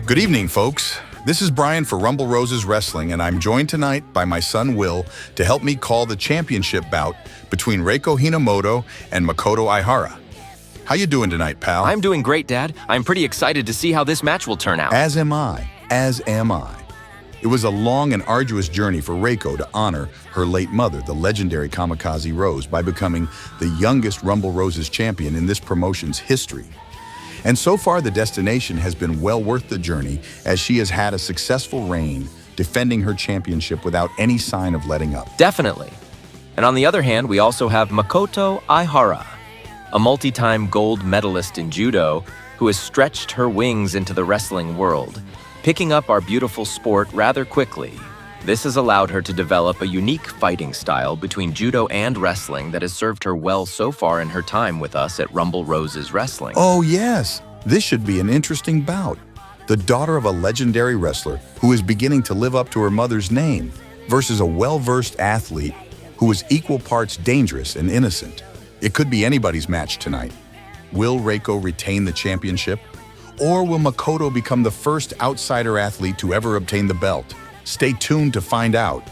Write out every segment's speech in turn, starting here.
Good evening, folks. This is Brian for Rumble Roses Wrestling, and I'm joined tonight by my son Will to help me call the championship bout between Reiko Hinamoto and Makoto Aihara. How you doing tonight, pal? I'm doing great, Dad. I'm pretty excited to see how this match will turn out. As am I. It was a long and arduous journey for Reiko to honor her late mother, the legendary Kamikaze Rose, by becoming the youngest Rumble Roses champion in this promotion's history. And so far, the destination has been well worth the journey, as she has had a successful reign, defending her championship without any sign of letting up. Definitely. And on the other hand, we also have Makoto Aihara, a multi-time gold medalist in judo who has stretched her wings into the wrestling world, picking up our beautiful sport rather quickly. This has allowed her to develop a unique fighting style between judo and wrestling that has served her well so far in her time with us at Rumble Roses Wrestling. Oh yes, this should be an interesting bout. The daughter of a legendary wrestler who is beginning to live up to her mother's name versus a well-versed athlete who is equal parts dangerous and innocent. It could be anybody's match tonight. Will Reiko retain the championship? Or will Makoto become the first outsider athlete to ever obtain the belt? Stay tuned to find out.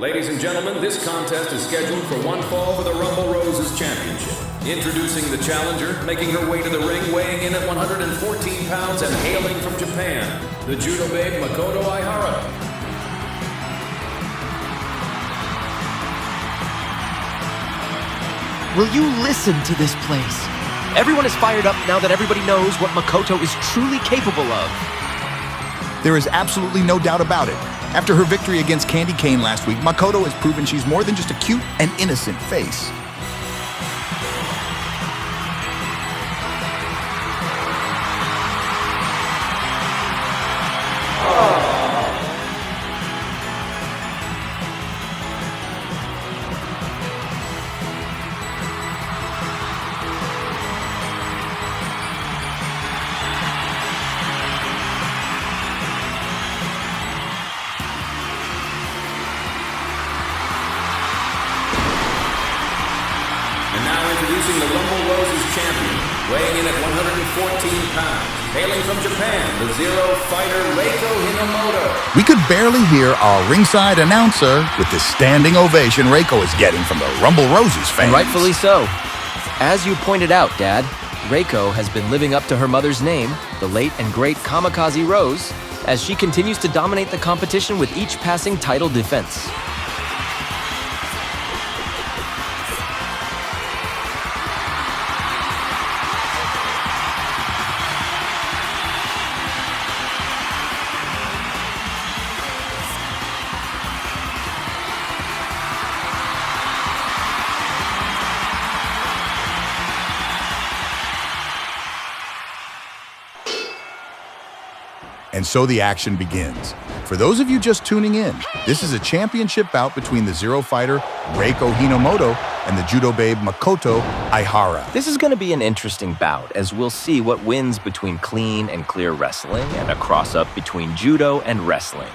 Ladies and gentlemen, this contest is scheduled for one fall for the Rumble Roses Championship. Introducing the challenger, making her way to the ring, weighing in at 114 pounds and hailing from Japan, the judo babe Makoto Aihara. Will you listen to this place? Everyone is fired up now that everybody knows what Makoto is truly capable of. There is absolutely no doubt about it. After her victory against Candy Cane last week, Makoto has proven she's more than just a cute and innocent face. Introducing the Rumble Roses champion, weighing in at 114 pounds, hailing from Japan, the Zero fighter Reiko Hinamoto. We could barely hear our ringside announcer with the standing ovation Reiko is getting from the Rumble Roses fans. And rightfully so. As you pointed out, Dad, Reiko has been living up to her mother's name, the late and great Kamikaze Rose, as she continues to dominate the competition with each passing title defense. And so the action begins. For those of you just tuning in, this is a championship bout between the Zero fighter Reiko Hinamoto and the judo babe Makoto Aihara. This is going to be an interesting bout, as we'll see what wins between clean and clear wrestling and a cross-up between judo and wrestling.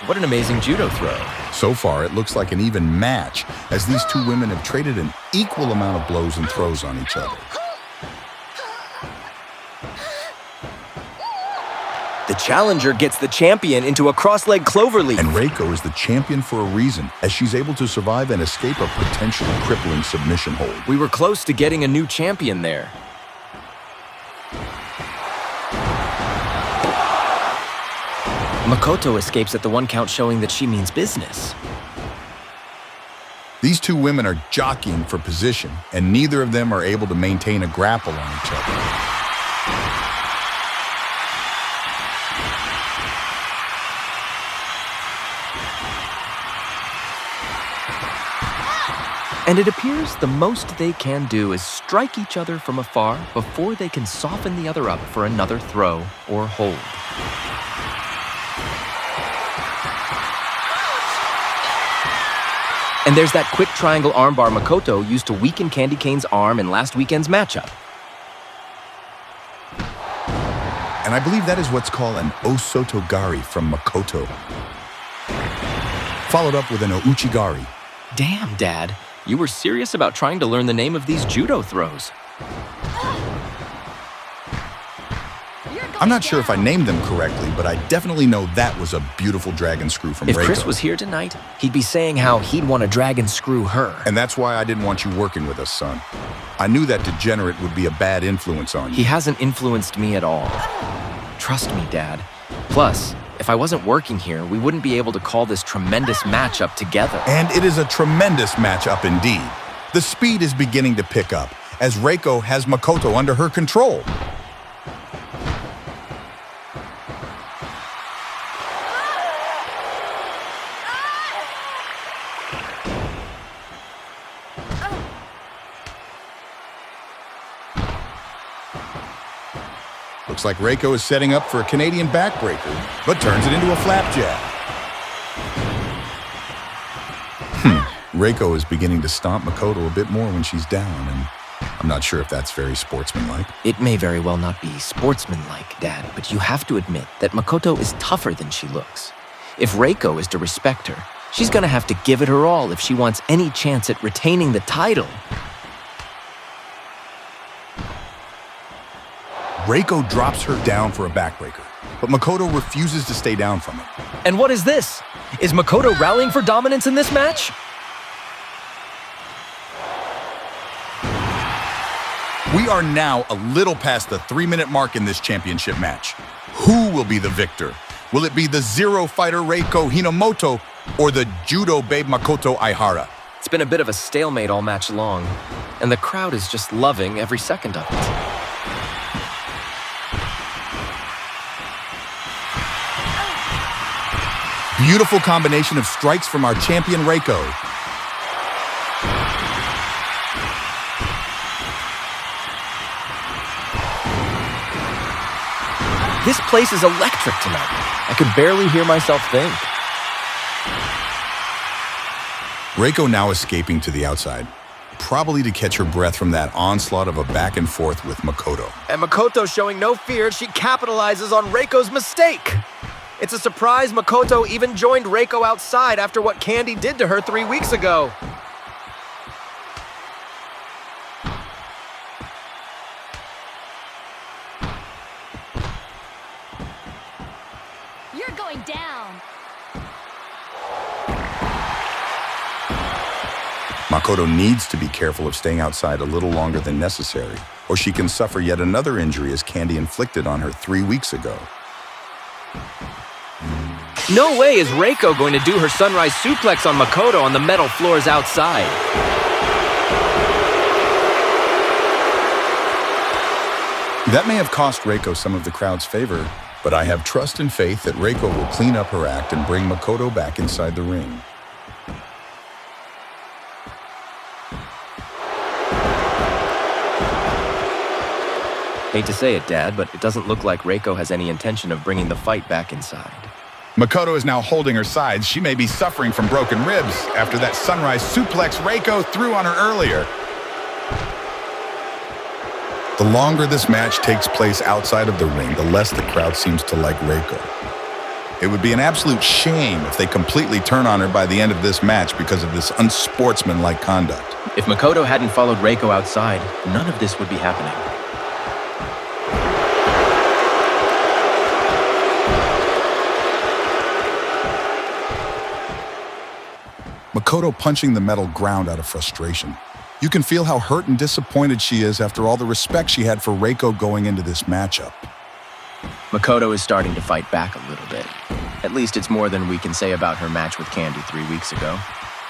What an amazing judo throw. So far, it looks like an even match, as these two women have traded an equal amount of blows and throws on each other. The challenger gets the champion into a cross-leg cloverleaf. And Reiko is the champion for a reason, as she's able to survive and escape a potentially crippling submission hold. We were close to getting a new champion there. Makoto escapes at the one count, showing that she means business. These two women are jockeying for position, and neither of them are able to maintain a grapple on each other. And it appears the most they can do is strike each other from afar before they can soften the other up for another throw or hold. And there's that quick triangle armbar Makoto used to weaken Candy Cane's arm in last weekend's matchup. And I believe that is what's called an Osotogari from Makoto, followed up with an Ouchigari. Damn, Dad. You were serious about trying to learn the name of these judo throws. I'm not sure if I named them correctly, but I definitely know that was a beautiful dragon screw from Reiko. If Chris was here tonight, he'd be saying how he'd want to dragon screw her. And that's why I didn't want you working with us, son. I knew that degenerate would be a bad influence on you. He hasn't influenced me at all. Trust me, Dad. Plus, if I wasn't working here, we wouldn't be able to call this tremendous matchup together. And it is a tremendous matchup indeed. The speed is beginning to pick up, as Reiko has Makoto under her control. Looks like Reiko is setting up for a Canadian backbreaker, but turns it into a flapjack. Reiko is beginning to stomp Makoto a bit more when she's down, and I'm not sure if that's very sportsmanlike. It may very well not be sportsmanlike, Dad, but you have to admit that Makoto is tougher than she looks. If Reiko is to respect her, she's gonna have to give it her all if she wants any chance at retaining the title. Reiko drops her down for a backbreaker, but Makoto refuses to stay down from it. And what is this? Is Makoto rallying for dominance in this match? We are now a little past the 3-minute mark in this championship match. Who will be the victor? Will it be the Zero fighter Reiko Hinomoto or the Judo babe Makoto Aihara? It's been a bit of a stalemate all match long, and the crowd is just loving every second of it. Beautiful combination of strikes from our champion Reiko. This place is electric tonight. I could barely hear myself think. Reiko now escaping to the outside, probably to catch her breath from that onslaught of a back and forth with Makoto. And Makoto showing no fear, she capitalizes on Reiko's mistake. It's a surprise Makoto even joined Reiko outside after what Candy did to her 3 weeks ago. You're going down. Makoto needs to be careful of staying outside a little longer than necessary, or she can suffer yet another injury as Candy inflicted on her 3 weeks ago. No way is Reiko going to do her sunrise suplex on Makoto on the metal floors outside. That may have cost Reiko some of the crowd's favor, but I have trust and faith that Reiko will clean up her act and bring Makoto back inside the ring. Hate to say it, Dad, but it doesn't look like Reiko has any intention of bringing the fight back inside. Makoto is now holding her sides. She may be suffering from broken ribs after that sunrise suplex Reiko threw on her earlier. The longer this match takes place outside of the ring, the less the crowd seems to like Reiko. It would be an absolute shame if they completely turn on her by the end of this match because of this unsportsmanlike conduct. If Makoto hadn't followed Reiko outside, none of this would be happening. Makoto punching the metal ground out of frustration. You can feel how hurt and disappointed she is after all the respect she had for Reiko going into this matchup. Makoto is starting to fight back a little bit. At least it's more than we can say about her match with Candy 3 weeks ago.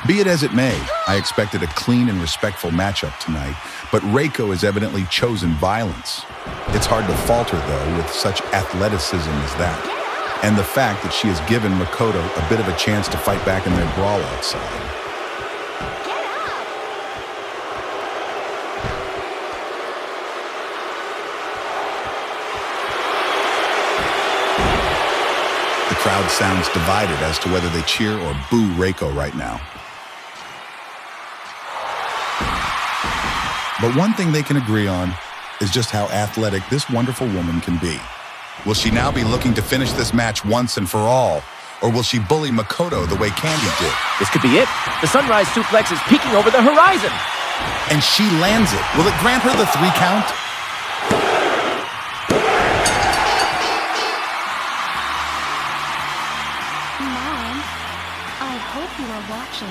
Be it as it may, I expected a clean and respectful matchup tonight, but Reiko has evidently chosen violence. It's hard to falter, though, with such athleticism as that. And the fact that she has given Makoto a bit of a chance to fight back in their brawl outside. The crowd sounds divided as to whether they cheer or boo Reiko right now. But one thing they can agree on is just how athletic this wonderful woman can be. Will she now be looking to finish this match once and for all? Or will she bully Makoto the way Candy did? This could be it. The sunrise suplex is peeking over the horizon. And she lands it. Will it grant her the 3 count? Mom, I hope you are watching.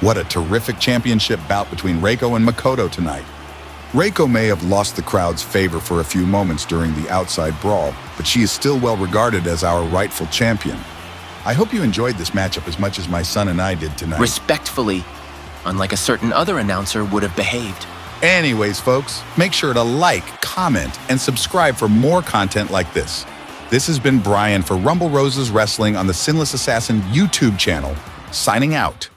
What a terrific championship bout between Reiko and Makoto tonight. Reiko may have lost the crowd's favor for a few moments during the outside brawl, but she is still well regarded as our rightful champion. I hope you enjoyed this matchup as much as my son and I did tonight. Respectfully, unlike a certain other announcer would have behaved. Anyways, folks, make sure to like, comment, and subscribe for more content like this. This has been Brian for Rumble Roses Wrestling on the Sinless Assassin YouTube channel, signing out.